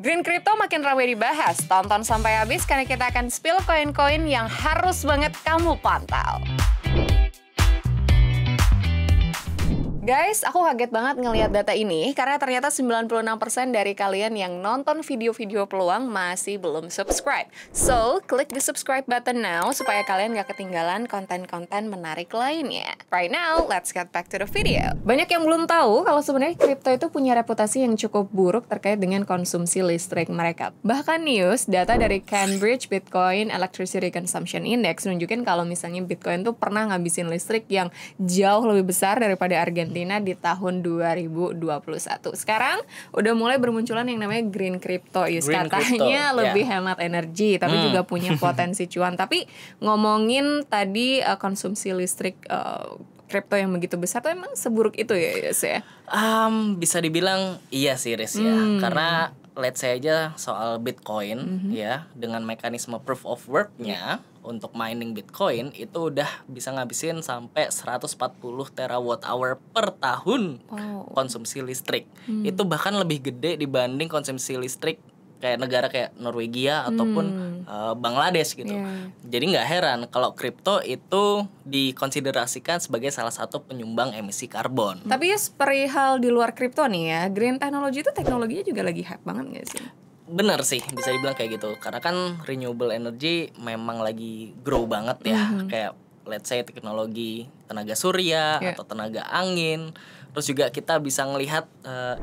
Green Crypto makin ramai dibahas. Tonton sampai habis karena kita akan spill koin-koin yang harus banget kamu pantau. Guys, aku kaget banget ngelihat data ini karena ternyata 96% dari kalian yang nonton video-video peluang masih belum subscribe. So, klik the subscribe button now supaya kalian gak ketinggalan konten-konten menarik lainnya. Right now, let's get back to the video. Banyak yang belum tahu kalau sebenarnya kripto itu punya reputasi yang cukup buruk terkait dengan konsumsi listrik mereka. Bahkan news, data dari Cambridge Bitcoin Electricity Consumption Index nunjukin kalau misalnya Bitcoin tuh pernah ngabisin listrik yang jauh lebih besar daripada Argentina di tahun 2021. Sekarang udah mulai bermunculan yang namanya green crypto. Katanya lebih hemat energi, tapi juga punya potensi cuan. Tapi ngomongin tadi konsumsi listrik kripto yang begitu besar tuh emang seburuk itu ya, Yus ya? Bisa dibilang iya sih, Riz ya. Karena let's say aja soal Bitcoin ya, dengan mekanisme proof of work-nya untuk mining Bitcoin itu udah bisa ngabisin sampai 140 terawatt hour per tahun konsumsi listrik. Itu bahkan lebih gede dibanding konsumsi listrik kayak negara kayak Norwegia ataupun Bangladesh gitu. Jadi nggak heran kalau kripto itu dikonsiderasikan sebagai salah satu penyumbang emisi karbon. Tapi ya perihal di luar kripto nih ya, green technology itu teknologinya juga lagi hype banget nggak sih? Bener sih, bisa dibilang kayak gitu. Karena kan renewable energy memang lagi grow banget ya. Kayak let's say teknologi tenaga surya atau tenaga angin. Terus juga kita bisa ngelihat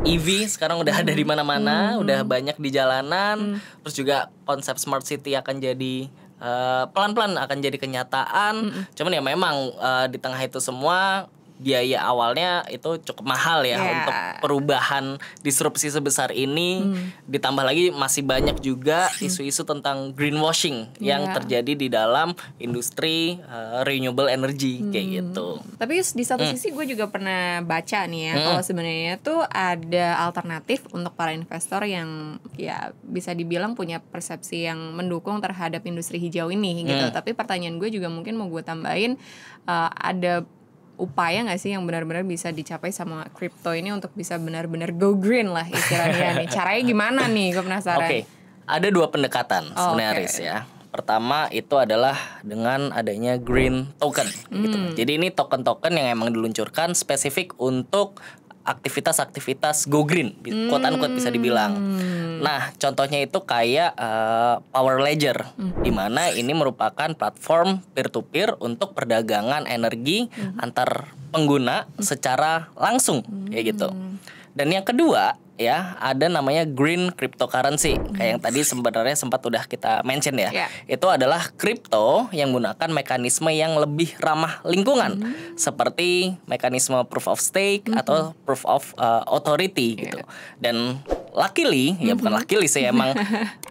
EV sekarang udah ada di mana-mana, udah banyak di jalanan. Terus juga konsep smart city akan jadi pelan-pelan akan jadi kenyataan. Cuman ya memang di tengah itu semua biaya awalnya itu cukup mahal ya untuk perubahan disrupsi sebesar ini. Ditambah lagi masih banyak juga isu-isu tentang greenwashing yang terjadi di dalam industri renewable energy kayak gitu. Tapi di satu sisi gue juga pernah baca nih ya, kalau sebenarnya tuh ada alternatif untuk para investor yang ya bisa dibilang punya persepsi yang mendukung terhadap industri hijau ini gitu. Tapi pertanyaan gue juga mungkin mau gue tambahin, ada upaya nggak sih yang benar-benar bisa dicapai sama kripto ini untuk bisa benar-benar go green lah istilahnya nih. Caranya gimana nih? Gue penasaran. Oke, ada dua pendekatan sebenarnya, Riz ya. Pertama itu adalah dengan adanya green token gitu. Jadi ini token-token yang emang diluncurkan spesifik untuk aktivitas-aktivitas go green, quote-unquote bisa dibilang. Nah, contohnya itu kayak Power Ledger, di mana ini merupakan platform peer-to-peer untuk perdagangan energi antar pengguna secara langsung, kayak gitu. Dan yang kedua ya, ada namanya green cryptocurrency. Kayak yang tadi sebenarnya sempat udah kita mention ya. Itu adalah kripto yang menggunakan mekanisme yang lebih ramah lingkungan, seperti mekanisme proof of stake atau proof of authority gitu. Dan luckily, ya bukan luckily sih, emang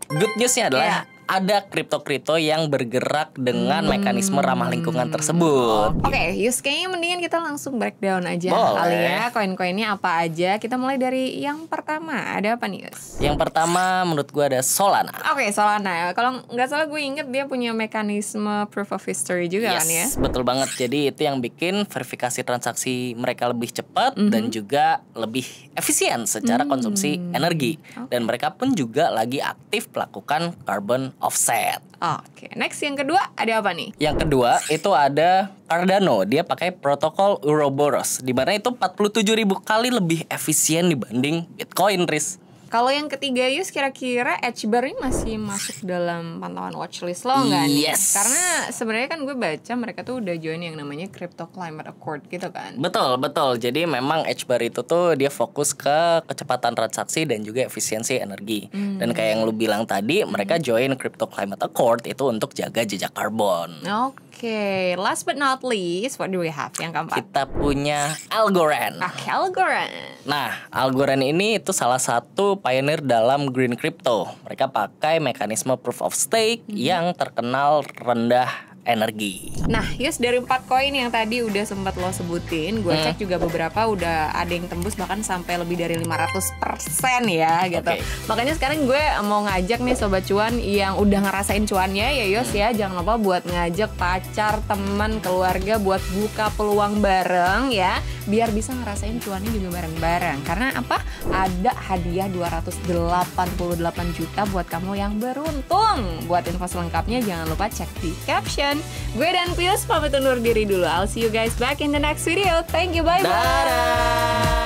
good newsnya adalah ada kripto-kripto yang bergerak dengan mekanisme ramah lingkungan tersebut. Oke, Yus, kayaknya mendingan kita langsung breakdown aja kali ya, koin-koinnya apa aja. Kita mulai dari yang pertama, ada apa nih, Yus? Yang pertama menurut gue ada Solana. Oke, Solana. Kalau nggak salah gue inget dia punya mekanisme proof of history juga kan ya? Betul banget. Jadi itu yang bikin verifikasi transaksi mereka lebih cepat dan juga lebih efisien secara konsumsi energi. Dan mereka pun juga lagi aktif melakukan carbon offset. Oke, next yang kedua ada apa nih? Yang kedua itu ada Cardano. Dia pakai protokol Ouroboros, di mana itu 47.000 kali lebih efisien dibanding Bitcoin, Riz. Kalau yang ketiga, Yus, kira-kira HBAR ini masih masuk dalam pantauan watchlist lo nggak nih? Karena sebenarnya kan gue baca mereka tuh udah join yang namanya Crypto Climate Accord gitu kan? Betul. Jadi memang HBAR itu tuh dia fokus ke kecepatan transaksi dan juga efisiensi energi. Dan kayak yang lu bilang tadi, mereka join Crypto Climate Accord itu untuk jaga jejak karbon. Oke, last but not least, what do we have yang keempat? Kita punya Algorand. Algorand. Nah, Algorand ini itu salah satu pioneer dalam green crypto. Mereka pakai mekanisme proof of stake yang terkenal rendah energi. Nah, Yus, dari 4 koin yang tadi udah sempat lo sebutin, gue cek juga beberapa udah ada yang tembus bahkan sampai lebih dari 500% ya gitu. Okay. Makanya sekarang gue mau ngajak nih Sobat Cuan yang udah ngerasain cuannya ya Yus ya, jangan lupa buat ngajak pacar, teman, keluarga buat buka peluang bareng ya, biar bisa ngerasain cuannya juga bareng-bareng. Karena apa? Ada hadiah 288 juta buat kamu yang beruntung. Buat info selengkapnya jangan lupa cek di caption. Gue dan Pius pamit undur diri dulu. I'll see you guys back in the next video. Thank you, bye-bye. Dadah.